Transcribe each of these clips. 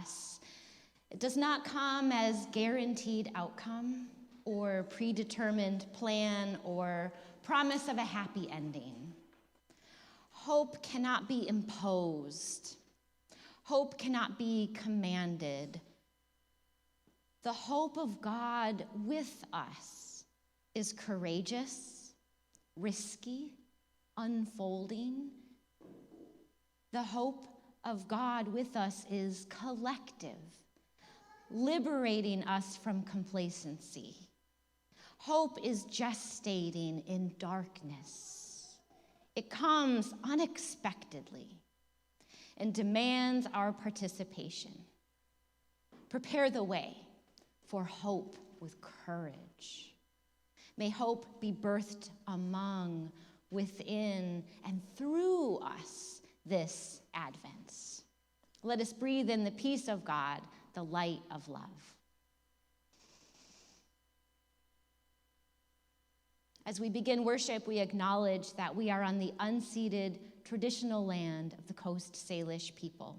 us. It does not come as guaranteed outcome or predetermined plan or promise of a happy ending. Hope cannot be imposed. Hope cannot be commanded. The hope of God with us is courageous, risky, unfolding. The hope of God with us is collective, liberating us from complacency. Hope is gestating in darkness. It comes unexpectedly and demands our participation. Prepare the way for hope with courage. May hope be birthed among, within, and through us this Advent. Let us breathe in the peace of God, the light of love. As we begin worship, we acknowledge that we are on the unceded traditional land of the Coast Salish people.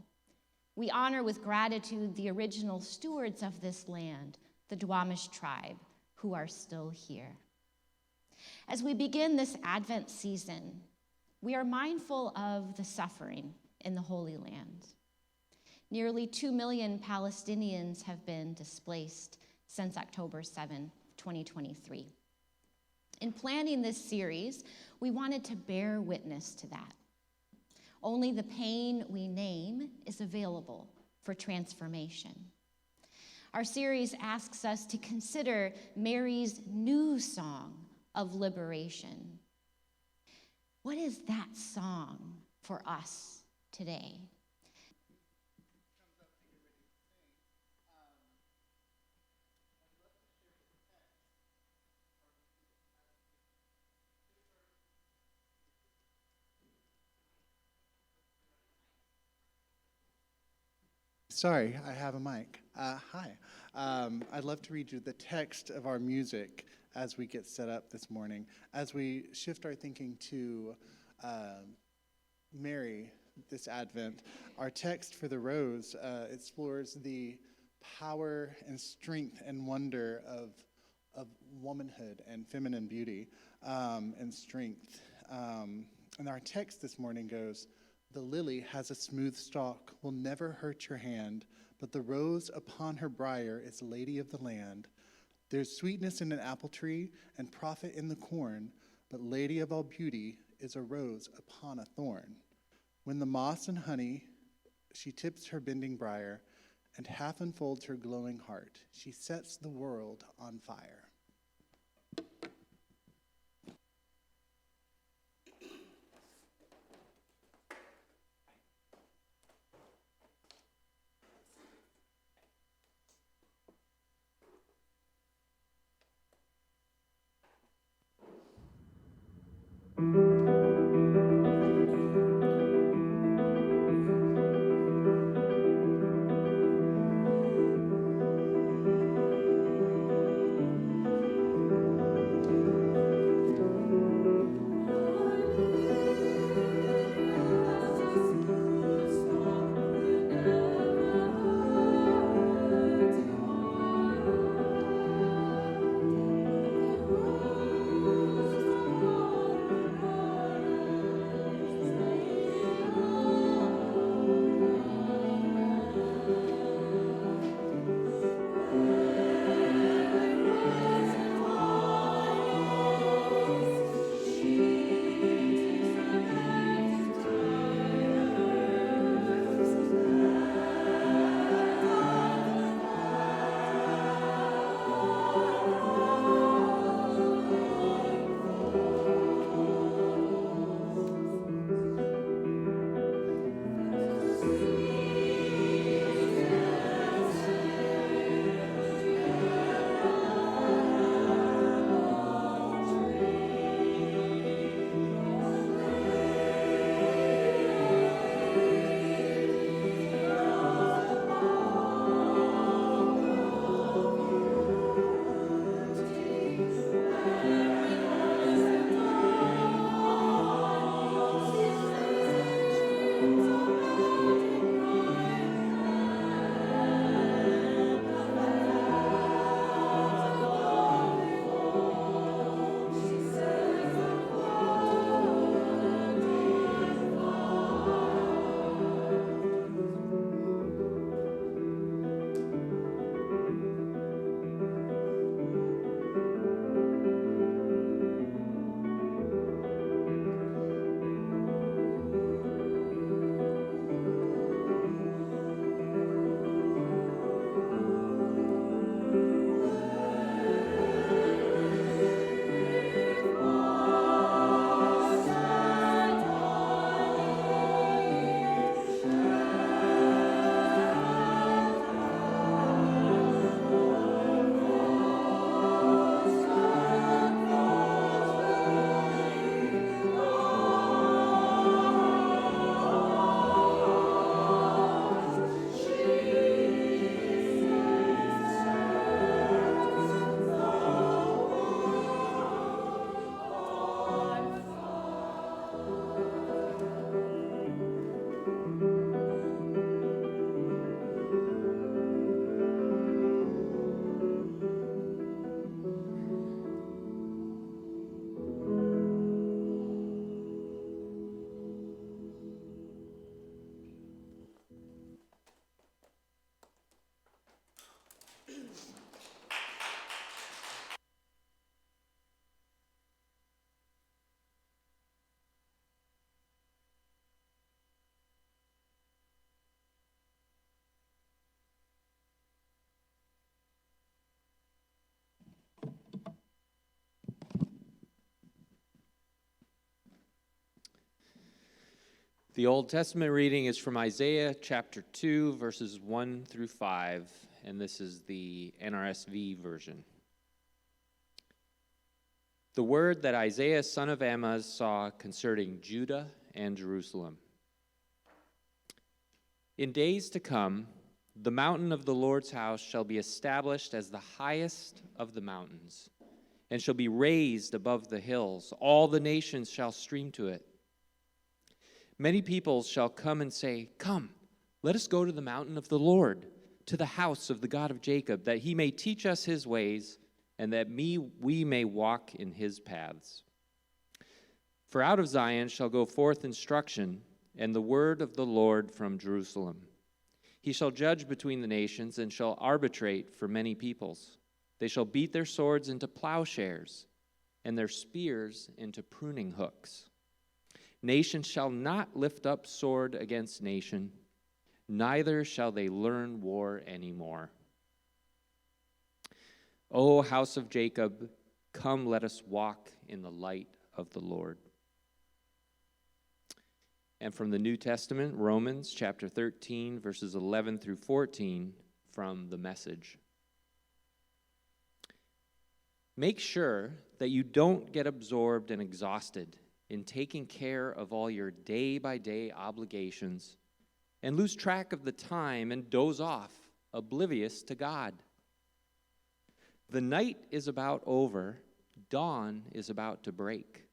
We honor with gratitude the original stewards of this land, the Duwamish tribe, who are still here. As we begin this Advent season, we are mindful of the suffering in the Holy Land. Nearly 2 million Palestinians have been displaced since October 7, 2023. In planning this series, we wanted to bear witness to that. Only the pain we name is available for transformation. Our series asks us to consider Mary's new song of liberation. What is that song for us today? Sorry, I have a mic. Hi. I'd love to read you the text of our music as we get set up this morning. As we shift our thinking to Mary this Advent, our text for the rose explores the power and strength and wonder of womanhood and feminine beauty and strength. And our text this morning goes, "The lily has a smooth stalk, will never hurt your hand, but the rose upon her briar is lady of the land. There's sweetness in an apple tree and profit in the corn, but lady of all beauty is a rose upon a thorn. When the moss and honey, she tips her bending briar, and half unfolds her glowing heart. She sets the world on fire." The Old Testament reading is from Isaiah chapter 2, verses 1 through 5, and this is the NRSV version. The word that Isaiah son of Amoz saw concerning Judah and Jerusalem. In days to come, the mountain of the Lord's house shall be established as the highest of the mountains, and shall be raised above the hills. All the nations shall stream to it. Many peoples shall come and say, "Come, let us go to the mountain of the Lord, to the house of the God of Jacob, that he may teach us his ways, and that we may walk in his paths. For out of Zion shall go forth instruction, and the word of the Lord from Jerusalem. He shall judge between the nations, and shall arbitrate for many peoples. They shall beat their swords into plowshares, and their spears into pruning hooks. Nation shall not lift up sword against nation, neither shall they learn war anymore. O house of Jacob, come, let us walk in the light of the Lord." And from the New Testament, Romans chapter 13, verses 11 through 14, from the Message. Make sure that you don't get absorbed and exhausted in taking care of all your day-by-day obligations and lose track of the time and doze off, oblivious to God. The night is about over, dawn is about to break.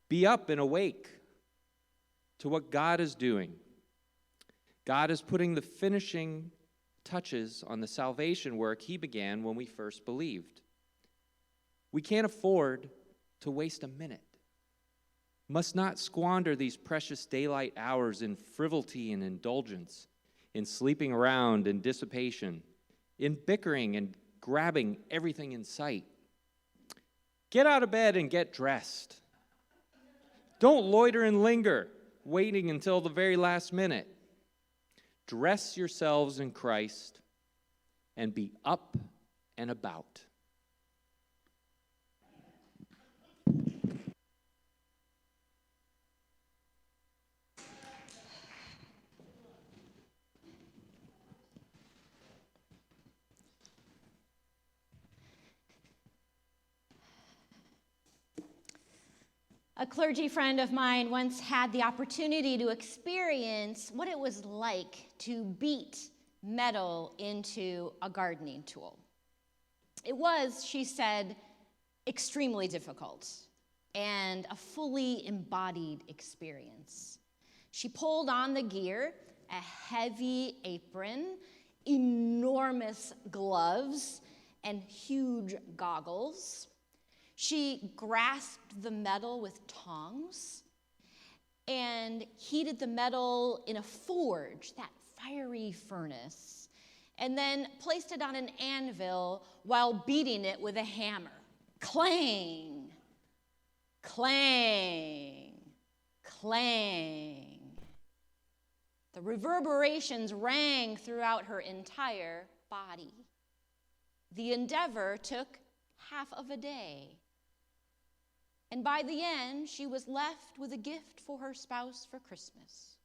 Be up and awake to what God is doing. God is putting the finishing touches on the salvation work he began when we first believed. We can't afford to waste a minute. Must not squander these precious daylight hours in frivolity and indulgence, in sleeping around and dissipation, in bickering and grabbing everything in sight. Get out of bed and get dressed. Don't loiter and linger, waiting until the very last minute. Dress yourselves in Christ and be up and about. A clergy friend of mine once had the opportunity to experience what it was like to beat metal into a gardening tool. It was, she said, extremely difficult and a fully embodied experience. She pulled on the gear, a heavy apron, enormous gloves, and huge goggles. She grasped the metal with tongs and heated the metal in a forge, that fiery furnace, and then placed it on an anvil while beating it with a hammer. Clang, clang, clang. The reverberations rang throughout her entire body. The endeavor took half of a day. And by the end, she was left with a gift for her spouse for Christmas,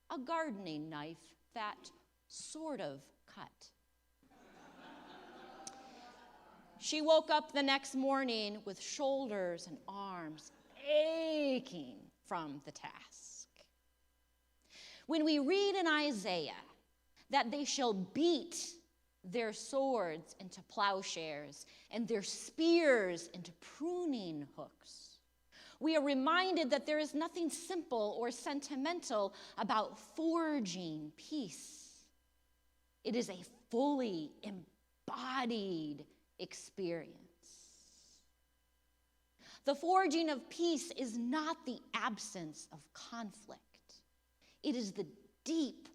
a gardening knife that sort of cut. She woke up the next morning with shoulders and arms aching from the task. When we read in Isaiah that they shall beat their swords into plowshares and their spears into pruning hooks, we are reminded that there is nothing simple or sentimental about forging peace. It is a fully embodied experience. The forging of peace is not the absence of conflict. It is the deep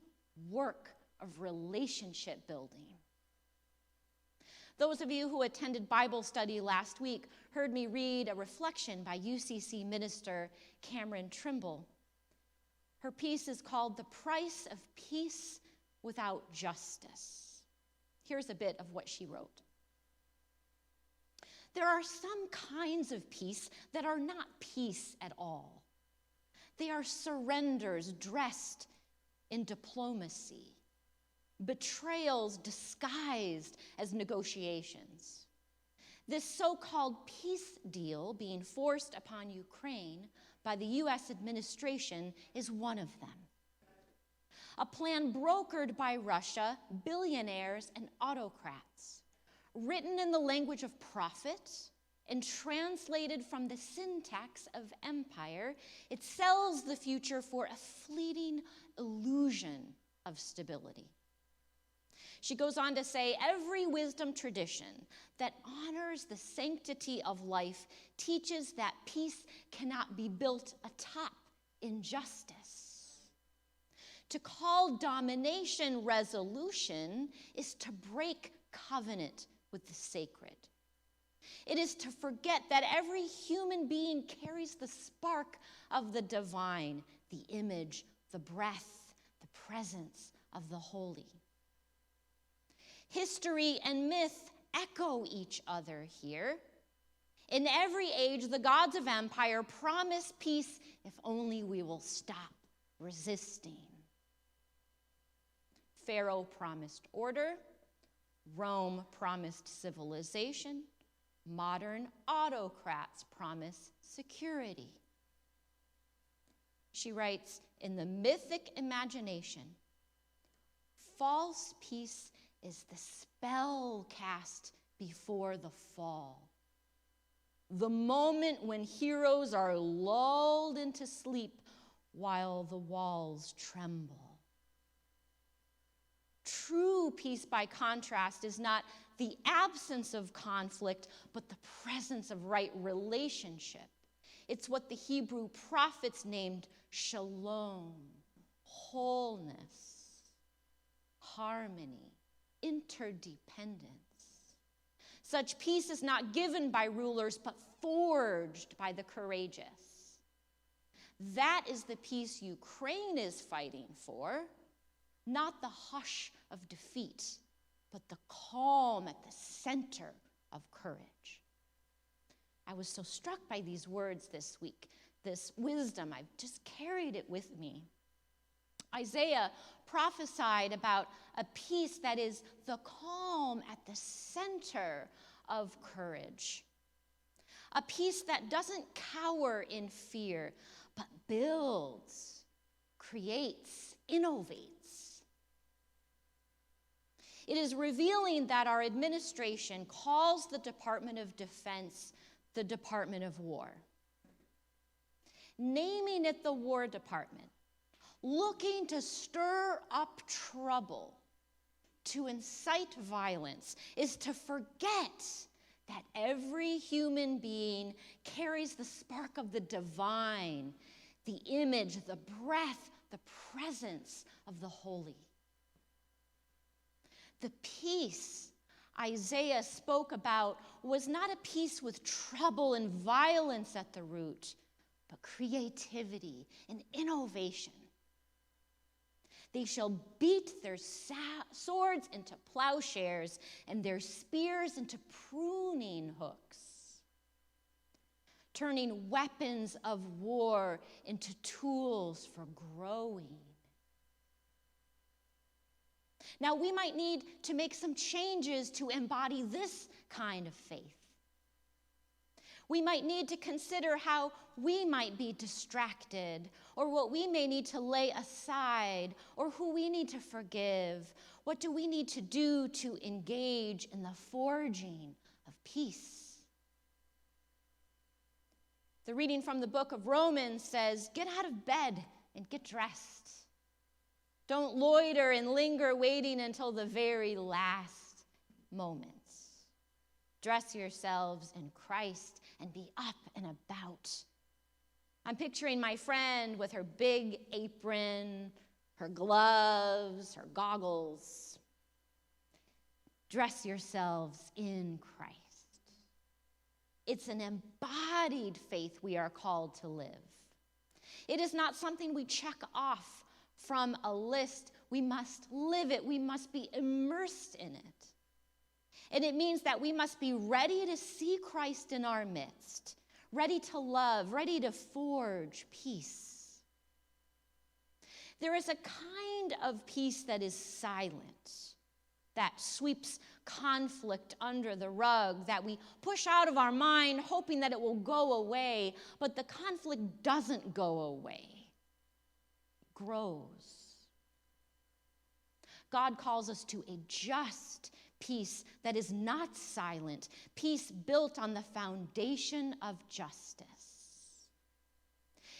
work of relationship building. Those of you who attended Bible study last week heard me read a reflection by UCC minister Cameron Trimble. Her piece is called "The Price of Peace Without Justice." Here's a bit of what she wrote. There are some kinds of peace that are not peace at all. They are surrenders dressed in diplomacy, betrayals disguised as negotiations. This so-called peace deal being forced upon Ukraine by the U.S. administration is one of them. A plan brokered by Russia, billionaires, and autocrats, written in the language of profit and translated from the syntax of empire, it sells the future for a fleeting illusion of stability. She goes on to say, every wisdom tradition that honors the sanctity of life teaches that peace cannot be built atop injustice. To call domination resolution is to break covenant with the sacred. It is to forget that every human being carries the spark of the divine, the image, the breath, the presence of the holy. History and myth echo each other here. In every age, the gods of empire promise peace if only we will stop resisting. Pharaoh promised order. Rome promised civilization. Modern autocrats promise security. She writes, in the mythic imagination, false peace is the spell cast before the fall. The moment when heroes are lulled into sleep while the walls tremble. True peace, by contrast, is not the absence of conflict, but the presence of right relationship. It's what the Hebrew prophets named shalom, wholeness, harmony, interdependence. Such peace is not given by rulers, but forged by the courageous. That is the peace Ukraine is fighting for, not the hush of defeat, but the calm at the center of courage. I was so struck by these words this week, this wisdom. I've just carried it with me. Isaiah prophesied about a peace that is the calm at the center of courage. A peace that doesn't cower in fear, but builds, creates, innovates. It is revealing that our administration calls the Department of Defense the Department of War. Naming it the War Department, looking to stir up trouble, to incite violence, is to forget that every human being carries the spark of the divine, the image, the breath, the presence of the holy. The peace Isaiah spoke about was not a peace with trouble and violence at the root, but creativity and innovation. They shall beat their swords into plowshares and their spears into pruning hooks, turning weapons of war into tools for growing. Now, we might need to make some changes to embody this kind of faith. We might need to consider how we might be distracted, or what we may need to lay aside, or who we need to forgive. What do we need to do to engage in the forging of peace? The reading from the book of Romans says, get out of bed and get dressed. Don't loiter and linger waiting until the very last moments. Dress yourselves in Christ and be up and about. I'm picturing my friend with her big apron, her gloves, her goggles. Dress yourselves in Christ. It's an embodied faith we are called to live. It is not something we check off from a list. We must live it. We must be immersed in it. And it means that we must be ready to see Christ in our midst, ready to love, ready to forge peace. There is a kind of peace that is silent, that sweeps conflict under the rug, that we push out of our mind hoping that it will go away, but the conflict doesn't go away. It grows. God calls us to a just peace that is not silent, peace built on the foundation of justice.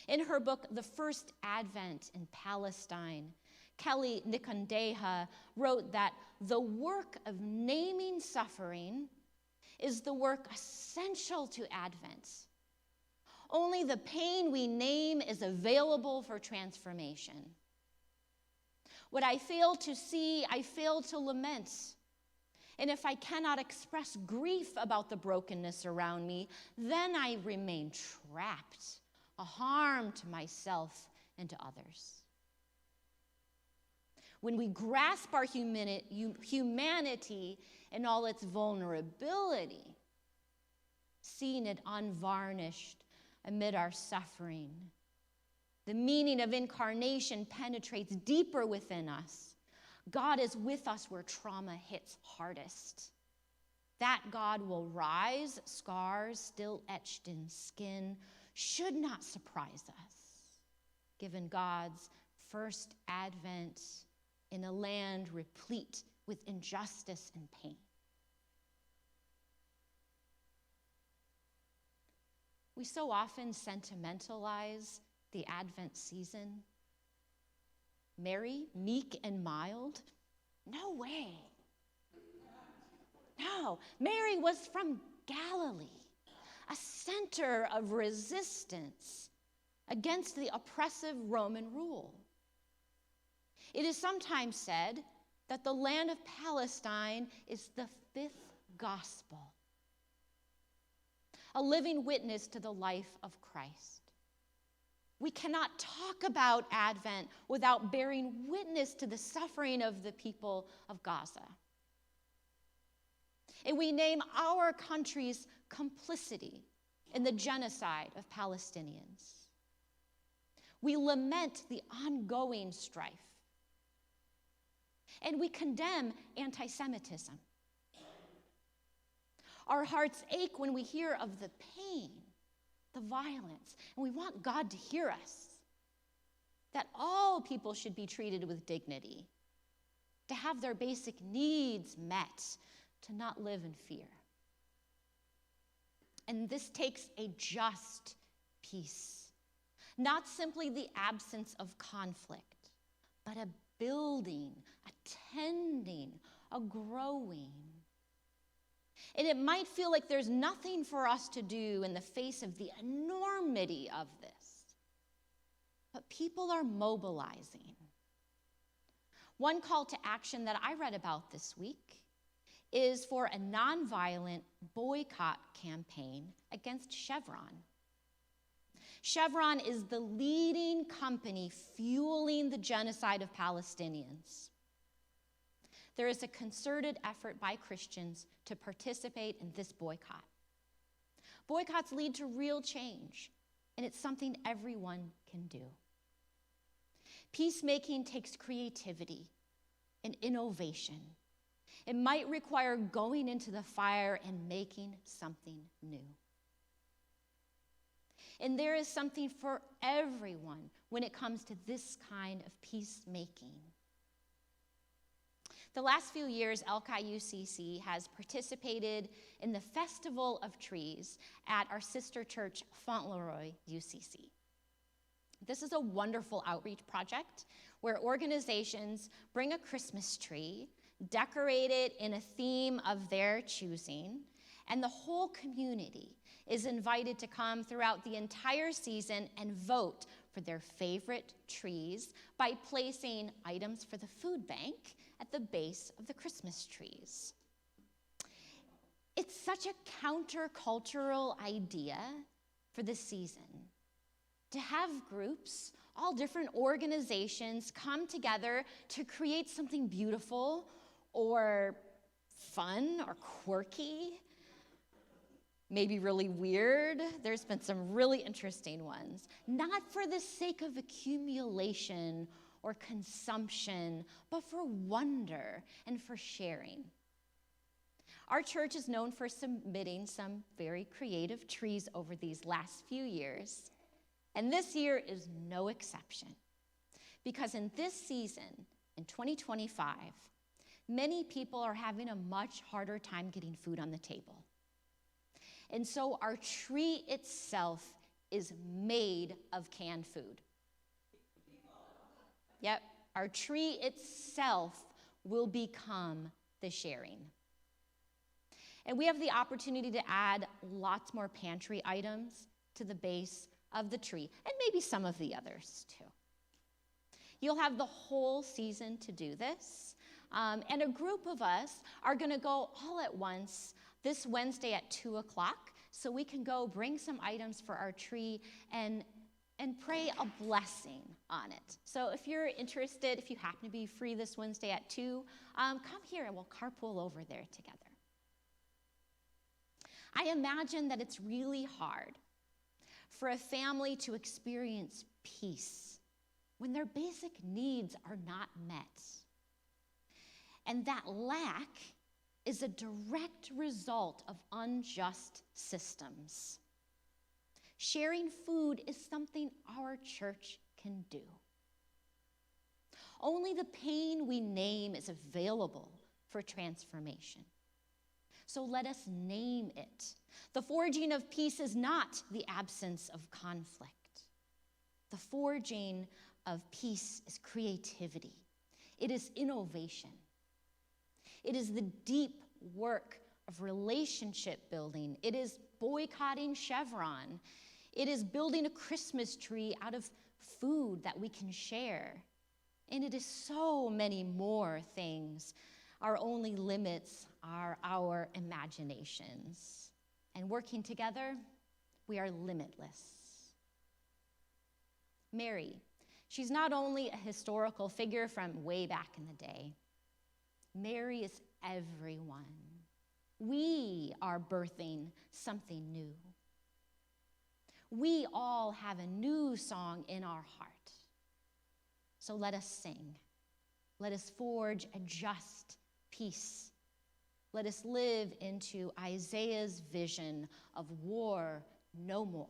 In her book, The First Advent in Palestine, Kelly Nikondeha wrote that the work of naming suffering is the work essential to Advent. Only the pain we name is available for transformation. What I fail to see, I fail to lament. And if I cannot express grief about the brokenness around me, then I remain trapped, a harm to myself and to others. When we grasp our humanity in all its vulnerability, seeing it unvarnished amid our suffering, the meaning of incarnation penetrates deeper within us. God is with us where trauma hits hardest. That God will rise, scars still etched in skin, should not surprise us, given God's first advent in a land replete with injustice and pain. We so often sentimentalize the Advent season. Mary, meek and mild? No way. No, Mary was from Galilee, a center of resistance against the oppressive Roman rule. It is sometimes said that the land of Palestine is the fifth gospel, a living witness to the life of Christ. We cannot talk about Advent without bearing witness to the suffering of the people of Gaza. And we name our country's complicity in the genocide of Palestinians. We lament the ongoing strife. And we condemn anti-Semitism. Our hearts ache when we hear of the pain, the violence, and we want God to hear us. That all people should be treated with dignity, to have their basic needs met, to not live in fear. And this takes a just peace, not simply the absence of conflict, but a building, a tending, a growing. And it might feel like there's nothing for us to do in the face of the enormity of this. But people are mobilizing. One call to action that I read about this week is for a nonviolent boycott campaign against Chevron. Chevron is the leading company fueling the genocide of Palestinians. There is a concerted effort by Christians to participate in this boycott. Boycotts lead to real change, and it's something everyone can do. Peacemaking takes creativity and innovation. It might require going into the fire and making something new. And there is something for everyone when it comes to this kind of peacemaking. The last few years, Alki UCC has participated in the Festival of Trees at our sister church, Fauntleroy UCC. This is a wonderful outreach project where organizations bring a Christmas tree, decorate it in a theme of their choosing, and the whole community is invited to come throughout the entire season and vote for their favorite trees by placing items for the food bank at the base of the Christmas trees. It's such a countercultural idea for the season to have groups, all different organizations, come together to create something beautiful or fun or quirky, maybe really weird. There's been some really interesting ones, not for the sake of accumulation or consumption, but for wonder and for sharing. Our church is known for submitting some very creative trees over these last few years, and this year is no exception. Because in this season, in 2025, many people are having a much harder time getting food on the table. And so our tree itself is made of canned food. Yep, our tree itself will become the sharing. And we have the opportunity to add lots more pantry items to the base of the tree, and maybe some of the others too. You'll have the whole season to do this, and a group of us are going to go all at once this Wednesday at 2 o'clock, so we can go bring some items for our tree and pray a blessing on it. So if you're interested, if you happen to be free this Wednesday at 2, come here and we'll carpool over there together. I imagine that it's really hard for a family to experience peace when their basic needs are not met. And that lack is a direct result of unjust systems. Sharing food is something our church can do. Only the pain we name is available for transformation. So let us name it. The forging of peace is not the absence of conflict. The forging of peace is creativity. It is innovation. It is the deep work of relationship building. It is boycotting Chevron. It is building a Christmas tree out of food that we can share. And it is so many more things. Our only limits are our imaginations. And working together, we are limitless. Mary, she's not only a historical figure from way back in the day. Mary is everyone. We are birthing something new. We all have a new song in our heart. So let us sing. Let us forge a just peace. Let us live into Isaiah's vision of war no more.